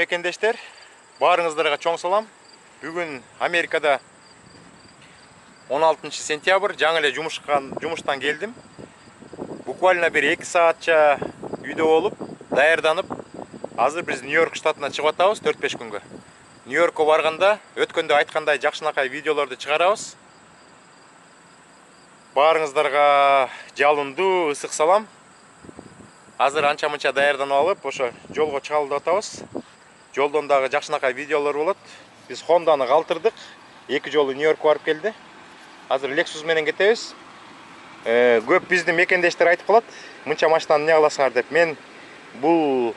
мекендештер, баарыңыздарга чоң салам. Бүгүн Америкада 16 сентябрь, жаңы эле жумуштан келдим. Буквально бир 2 саатча үйдө болуп, даярданып, азыр биз Нью-Йорк штатына чыгып атабыз 4-5 күнгө. Нью-Йоркко барганда өткөндө айткандай жакшынакай видеолорду чыгарабыз. Баарыңыздарга жалындуу ысык салам. Азыр анча-мынча даярданып алып, ошо жолго чыгалып атабыз. Жолдон дагы жакшынакай видеолор болот. Биз Хонданы калтырдык. 2 жолу Нью-Йоркко барып келди. Азыр Lexus менен кетебиз. Көп биздин мекендештер айтып калат, мынча машинаны эмне кыласыңар деп. Мен бул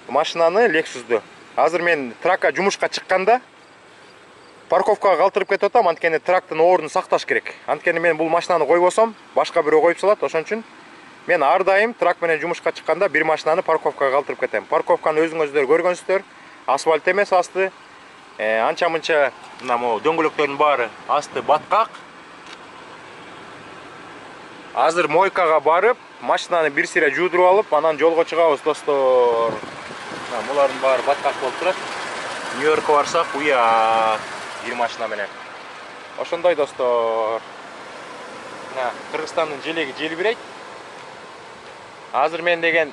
машинаны Lexus'ду азыр мен тракка жумушка чыкканда парковкага калтырып кетип атам, анткени трактын ордун сакташ керек. Анткени мен бул машинаны койбосом, башка бирөө коюп салат, ошон үчүн мен ар дайым трак менен жумушка чыкканда бир машинаны парковкага калтырып кетем. Парковканы өзүңүздөр көргөнсүздөр, асфальт эмес асты. Анча-мынча мына могу дөңгөлөктөрдүн баары асты баткак. Азыр мойкага барып, машинаны бир сире жуудуруп алып, анан жолго чыгабыз, достор. Булардын баары баткак болуп турат. Нью-Йоркко барсак, уя бир машина менен. Ошондой, достор. Кыргызстандын желеги желбирейт. Азыр мен деген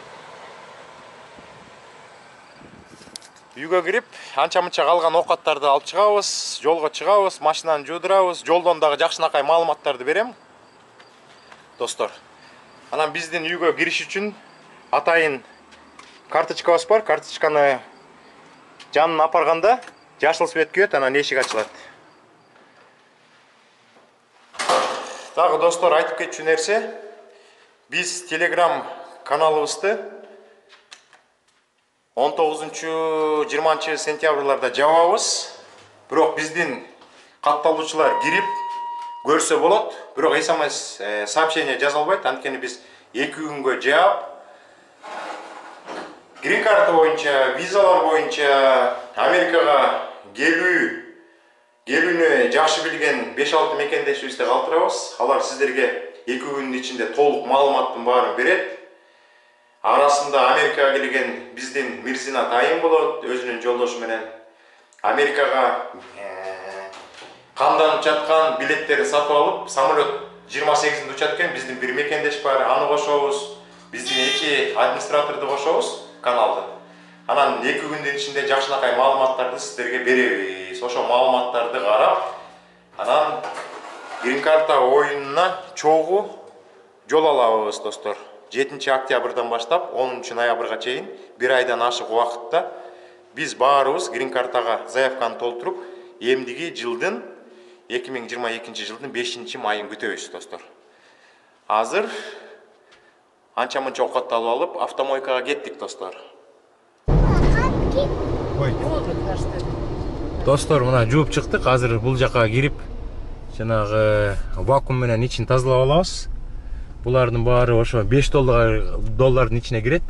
үйгө кирип, анча-мынча калган оокаттарды алып чыгабыз, жолго чыгабыз, машинаны жуудурабыз, жолдон дагы жакшынакай маалыматтарды берем. Достор, анан биздин үйгө кириш үчүн атайын карточкабыз бар. Карточканы жанына апарганда жашыл свет күйөт, анан эшик ачылат. Дагы достор, айтып кетчү нерсе, биз Telegram каналыбызды 19-20 сентябрларда жабабыз. Бирок биздин катталуучулар кирип көрсө болот, бирок SMS сообщение жаза албайт. Анткени биз 2 күнгө жаап, грин карта боюнча, визалар боюнча Америкага келүүнү жакшы билген 5-6 мекендешибизди калтырабыз. Алар сиздерге 2 күндүн ичинде толук маалыматтын баарын берет. Арасында Америкага келген биздин Мирзинат Айым болот, өзүнүн жолдошу менен Америкага камданып жаткан билеттерди сатып алып, самолет 28-нде учат экен, биздин бир мекендеш бар, аны кошобуз. Биздин 2 администраторду кошобуз каналды. Анан 2 күндүн ичинде жакшынакай маалыматтарды сиздерге беребиз. Ошо маалыматтарды карап, анан грин карта оюнуна чогуу жол алабыз, достор. 7 октябрдан баштап 10 ноябрга чейин 1 айдан ашык убакытта биз баарыбыз грин картага заявканы толтуруп, эмдиги жылдын 2022 жылдын 5 майын күтөбүз, достор. Азыр анча-мынча оокатталып алып, автомойкага кеттик, достор. Достор, мына жууп чыктык. Азыр бул жака кирип, жанагы вакуум менен ичин тазалап алабыз. Булардын баары ошо $5 ичине кирет.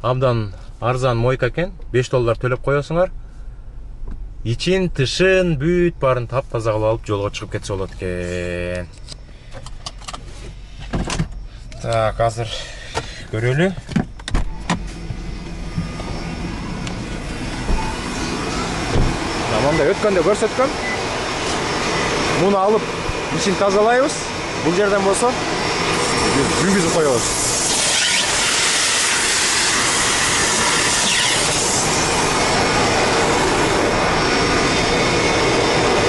Абдан арзан мойка экен. $5 төлөп коесуңар. Ичин, тышын, бүт баарын тап-таза кылып алып жолго чыгып кетсе болот экен. Так, азыр көрөлү. Мында өткөндө көрсөткөм. Муну алып, ичин тазалайбыз. Бул жерден болсо жүргүзүп коебуз.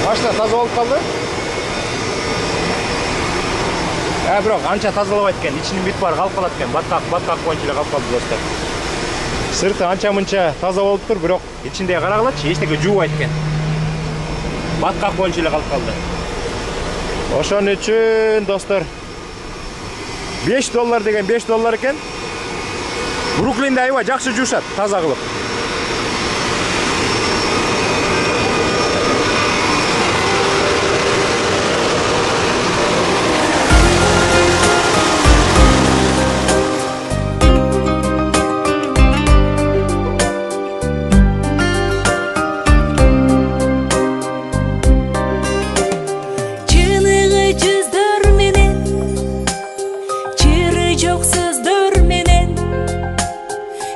Машина таза болуп калды. Бирок анча тазалабайт экен, ичинин бүт баары калып калат экен. Баткак боюнча эле калып калды, достор. Сырты анча-мынча таза болуптур, бирок ичиндеги карагылачы, эчтеке жуубайт экен. Баткак боюнча эле калып калды. Ошон үчүн, достор, $5 деген $5 экен. Бруклинде аябай жакшы жуушат, таза кылып.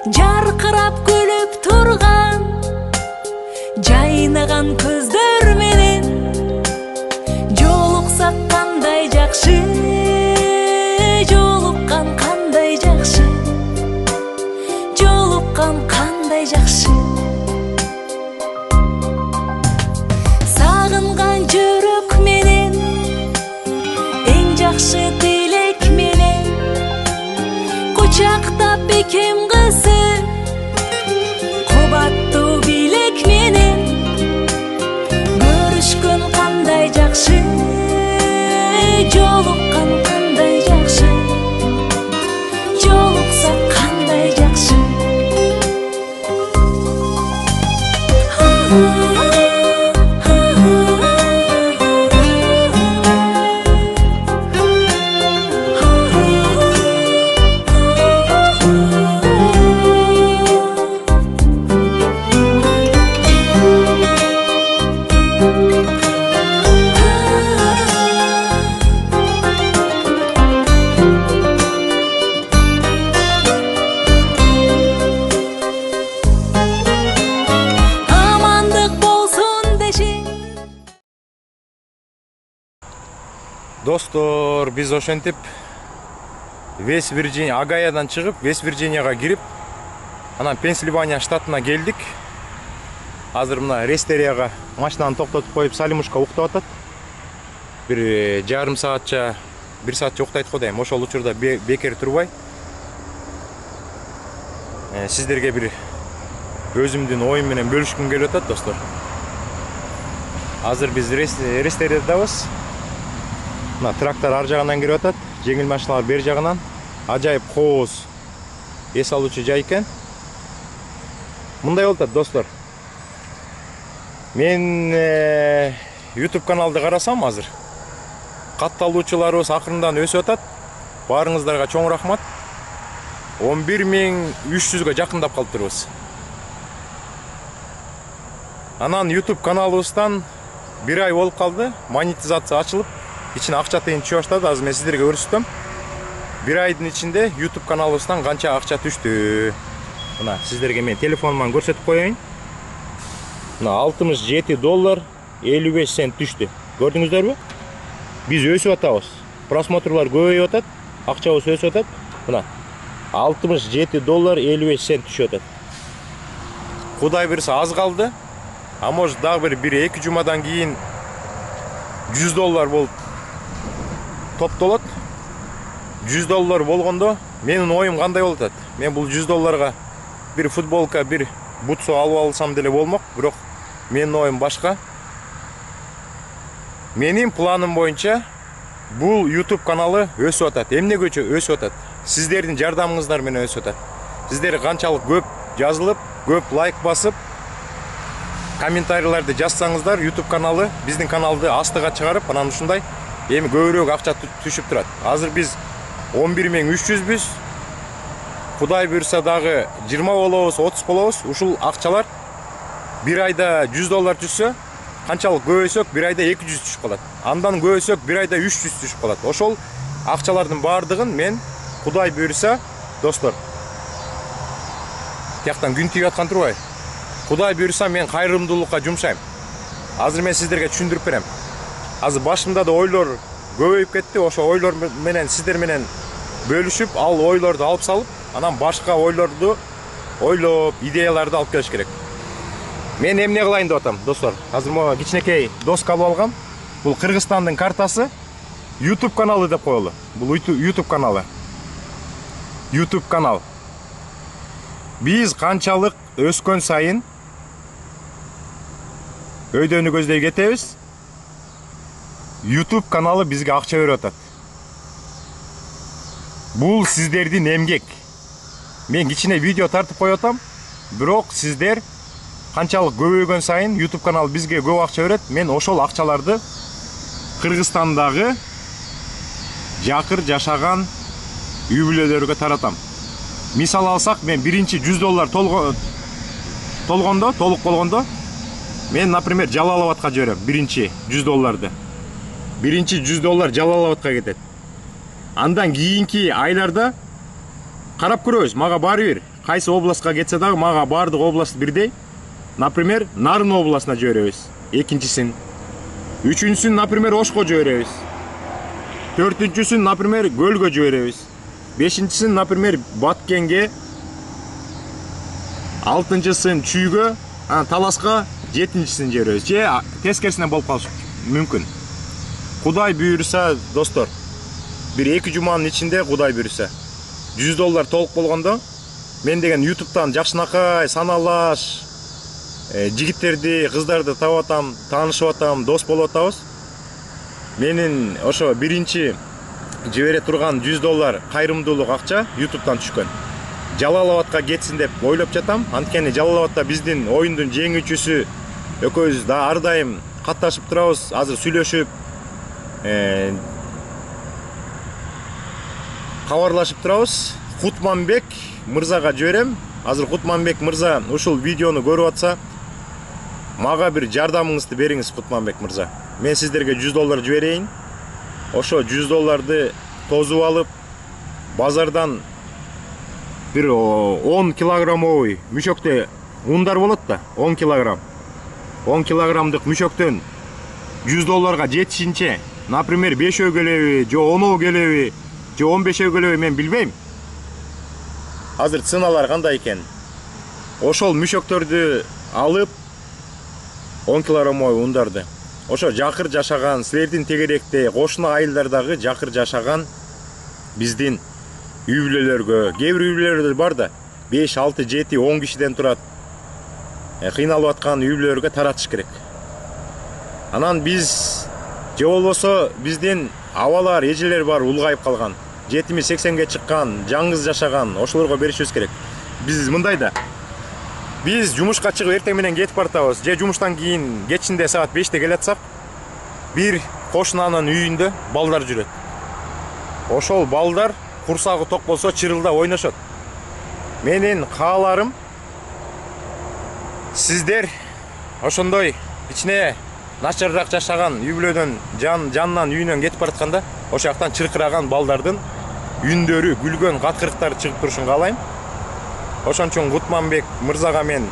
Жарқырап күліп жакшы жолуккан кандай жакшы жолуксак кандай жакшы Достор, biz ошентип Вест Вирджиния, Агаядан чыгып, Вест Вирджинияга кирип, анан Пенсильвания штатына келдик. Азыр мына Рестерияга машинаны токтотуп коюп, Салимушка уктап атат. Бир жарым саатча, 1 саатча уктайт го дейм. Ошол учурда бекер турбай. Сиздерге бир өзүмдүн оюм менен бөлүшкүм келип атат, достор. Азыр биз Рестериядабыз. Мына трактор ар жагынан кирип атат, жеңил машиналар бер жагынан. Ажайып кооз эс алуучу жай экен. Мындай болуп атат, достор. Мен YouTube каналды карасам азыр. Катталуучуларыбыз акырындан өсүп атат. Баарыңыздарга чоң рахмат. 11300га жакындап калыптырбыз. Анан YouTube каналыбыздан 1 ай болуп калды, монетизация ачылып, ичине акча тыйын түшө баштады. Азыр мен сиздерге көрсөтөм. 1 айдын ичинде YouTube каналыбыздан канча акча түштү. Мына сиздерге мен телефонуман көрсөтүп коеюн. Мына $67.55 түштү. Көрдүңүздөрбү? Биз өсүп атабыз. Просмотрлар көбөйүп атат, акчабыз өсүп атат. Мына $67.55 түшүп атат. Кудай берсе аз калды. А может дагы бир 1-2 жумадан кийин $100 болуп топтолот. $100 болгондо менин оюм кандай болуп атат? Мен бул $100га бир футболка, бир бутсу алып алсам деле болмок, бирок менин оюм башка. Менин планым боюнча бул YouTube каналы өсүп атат. Эмнеге өсүп атат? Сиздердин жардамыңыздар менен өсүп атат. Сиздер канчалык көп жазылып, көп лайк басып, комментарийларды жазсаңыздар, YouTube каналы биздин каналды астыга чыгарып, анан ушундай эми көбүрөөк акча түшүп турат. Азыр биз 11300бүз. Кудай буйрса дагы 20 болобуз, 30 болобуз. Ушул акчалар 1 айда $100 түшсө, канчалык көбөйсөк 1 айда 200 түшүп калат. Андан көбөйсөк 1 айда 300 түшүп калат. Ошол акчалардын баардыгын мен Кудай буйрса, достор, тияктан күн тийип аткан турбайбы? Кудай буйрса мен кайрымдуулукка жумшайм. Азыр мен сиздерге түшүндүрүп берем. Азыр башымда да ойлор көбөйүп кетти. Ошо ойлор менен сиздер менен бөлүшүп, ал ойлорду алып салып, анан башка ойлорду ойлоп, идеяларды алып келиш керек. Мен эмне кылайын деп атам, достор? Азыр могу кичинекей доска алып алгам. Бул Кыргызстандын картасы. YouTube каналы деп коелу. Бул YouTube каналы. YouTube канал. Биз канчалык өскөн сайын өйдөнү көздөй кетебиз. YouTube каналы бизге акча берип атат. Бул сиздердин эмгек. Мен кичине видео тартып коюп атам, бирок сиздер канчалык көбөйгөн сайын YouTube канал бизге көп акча берет. Мен ошол акчаларды Кыргызстандагы жакыр жашаган үй бүлөлөргө таратам. Мисал алсак, мен биринчи $100 толгондо, толук болгондо, мен, например, Жалалабадка жиберем биринчи $100. Биринчи $100 Жалалабадка кетет. Андан кийинки айларда карап көрөбүз. Мага баары бир кайсы областка кетсе дагы, мага баардык област бирдей. Например, Нарын областына жиберебиз. Экинчисин. Үчүнчүсүн, например, Ошко жиберебиз. Төртүнчүсүн, например, Көлгө жиберебиз. Бешинчисин, например, Баткенге. Алтынчысын Чүйгө, Таласка, жетинчисин жиберебиз. Же тескерисине болуп калышы мүмкүн. Кудай буйрса, достор, бир 2 жуманын ичинде Кудай буйрса, $100 толук болгондо, мен деген YouTube'дан жакшынакай саналаш жигиттерди, кыздарды таап атам, таанышып атам, дос болуп атабыз. менин ошо биринчи жибере турган $100 кайрымдуулук акча YouTube'дан түшкөн. Жалал Абадка кетсин деп ойлоп жатам. Анткени Жалал Абадта биздин оюндун жеңүүчүсү экөөбүз да ар дайым катташып турабыз. Азыр сүйлөшүп, кабарлашып турабыз. Кутманбек мырзага жиберем. Азыр Кутманбек мырза ушул видеону көрүп атса, мага бир жардамыңызды бериңиз, Кутманбек мырза. Мен сиздерге $100 жиберейин. Ошо $100 тозуп алып, базардан бир 10 килограммовый мүшөктө ундар болот да, 10 килограмм. 10 килограммдык мүшөктөн $100 жетишинче, например, 5 келеби, же 10 келеби, же 15 келеби мен билбейм. Азыр ценалар кандай экен? Ошол мүшөктөрдү алып 10 килограммовый ундарды ошо жакыр жашаган, силердин тегеректе кошуна айылдардагы жакыр жашаган биздин үй бүлөлөргө, кээ бир үй бүлөлөр бар да, 5, 6, 7, 10 кишиден турат. Кыйналып аткан үй бүлөлөргө таратыш керек. Анан биз же болбосо биздин абалар, эжелер бар улгайып калган, 70-80ге чыккан, жаңгыз жашаган, ошолорго беришибиз керек. Биз мындай да, биз жумушка чыгып эртең менен кетип бартабыз, же жумуштан кийин кечинде саат 5те келатсак, бир кошунанын үйүндө балдар жүрөт. Ошол балдар курсагы ток болсо чырылдап ойношот. Менин кааларым, сиздер ошондой кичине начарыраак жашаган үй бүлөдөн жанынан үйүнөн кетип баратканда, ошол жактан чыркыраган балдардын үндөрү, күлгөн, каткырыктары чыгып турушун каалайм. Ошон үчүн Кутманбек мырзага мен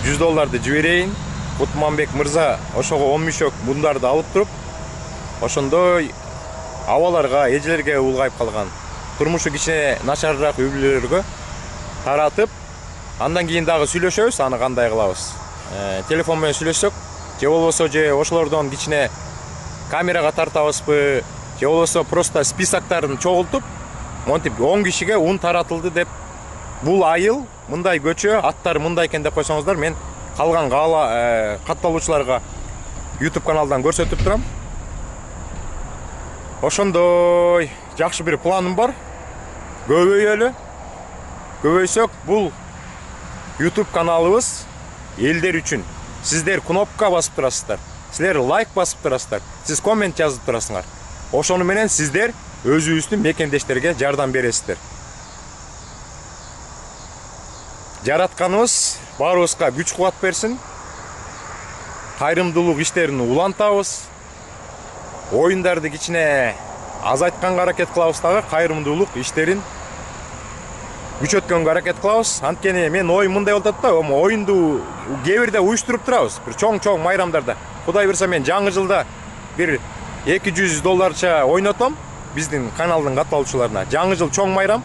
$100 жиберейин. Кутманбек мырза ошого 10 мүшөк бундарды алып туруп, ошондой абаларга, эжелерге улгайып калган, турмушу кичине начарыраак үй бүлөлөргө таратып, андан кийин дагы сүйлөшөбүз, аны кандай кылабыз. Телефон менен сүйлөшсөк, же болбосо же ошолордон кичине камерага тартабызбы, же болбосо просто списоктарын чогултуп, монтип 10 кишиге ун таратылды деп, бул айыл мындай көчө, аттар мындай экен деп койсоңуздар, мен калган катталуучуларга YouTube каналдан көрсөтүп турам. Ошондой жакшы бир планым бар. Көбөйөлү. Көбөйсөк, бул YouTube каналыбыз элдер үчүн. Сиздер кнопка басып турасыздар. Силер лайк басып турасыздар. Сиз коммент жазып турасыңар. Ошону менен сиздер өзүбүздүн мекендештерге жардам бересиздер. Жаратканыбыз баарыбызга күч кубат берсин. Кайрымдуулук иштерин улантабыз. Оюндарды кичине азайтканга аракет кылабыз дагы, кайрымдуулук иштерин күчөткөнгө аракет кылабыз. Анткени мен оюн мындай болот да, оюнду кээ бирде уюштуруп турабыз, бир чоң майрамдарда. Кудай берсе мен жаңы жылда бир $200 ойнотом биздин каналдын катталуучуларына. Жаңы жыл чоң майрам.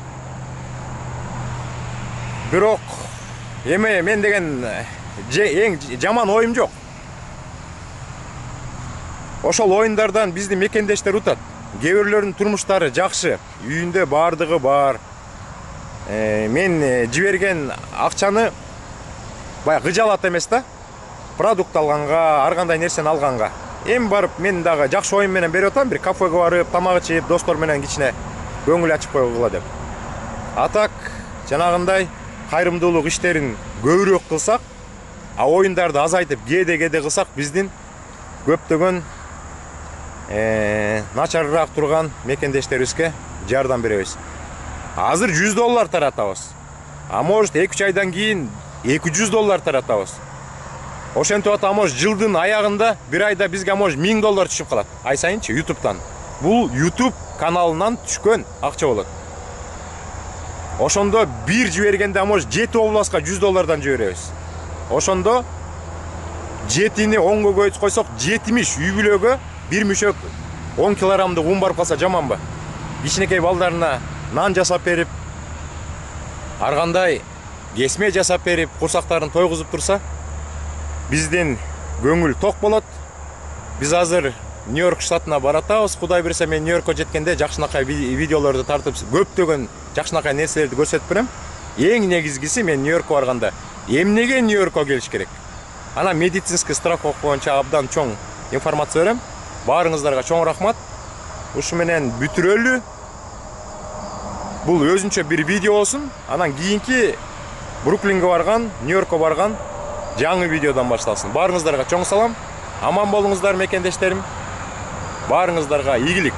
Бирок эме мен деген эң жаман оюм жок. Ошол оюндардан биздин мекендештер утат. Кээ бирлөрүнүн турмуштары жакшы, үйүндө бардыгы бар. Мен жиберген акчаны баягы кыжалат эмес да, продукт алганга, ар кандай нерсени алганга. Эми барып мен дагы жакшы оюн менен берип атам, бир кафеге барып, тамак ичип, достор менен кичине көңүл ачып койгула деп. Атак жанагындай кайрымдуулук иштерин көбүрөөк кылсак, оюндарды азайтып, кээде кылсак, биздин көптөгөн начарыраак турган мекендештерибизге жардам беребиз. Азыр $100 таратабыз. А может 2-3 айдан кийин $200 таратабыз. Ошентип атам, может жылдын аягында бир айда бизге может $1000 түшүп калат. Ай сайынчы YouTube'дан. Бул YouTube каналынан түшкөн акча болот. Ошондо бир жибергенде может 7 областка $100 жиберебиз. Ошондо 7-ни 10-го көбөйтүп койсок, 70 үй бүлөгө бир мүшөк 10 килограммдык ун барып калса жаманбы? Кичинекей балдарына нан жасап берип, ар кандай кесме жасап берип, курсактарын тойгузуп турса, биздин көңүл ток болот. Биз азыр Нью-Йорк штатына баратабыз. Кудай берсе мен Нью-Йоркко жеткенде жакшынакай видеолорду тартып, көптөгөн жакшынакай нерселерди көрсөтүп берем. Эң негизгиси, мен Нью-Йоркко барганда эмнеге Нью-Йоркко келиш керек? Ана медицинский страховка боюнча абдан чоң информация берем. Баарыңыздарга чоң рахмат. Ушу менен бүтүрөлү. Бул өзүнчө бир видео болсун. Анан кийинки Бруклинге барган, Нью-Йоркко барган жаңы видеодон башталсын. Баарыңыздарга чоң салам. Аман болуңуздар мекендештерим. Баарыңыздарга ийгилик.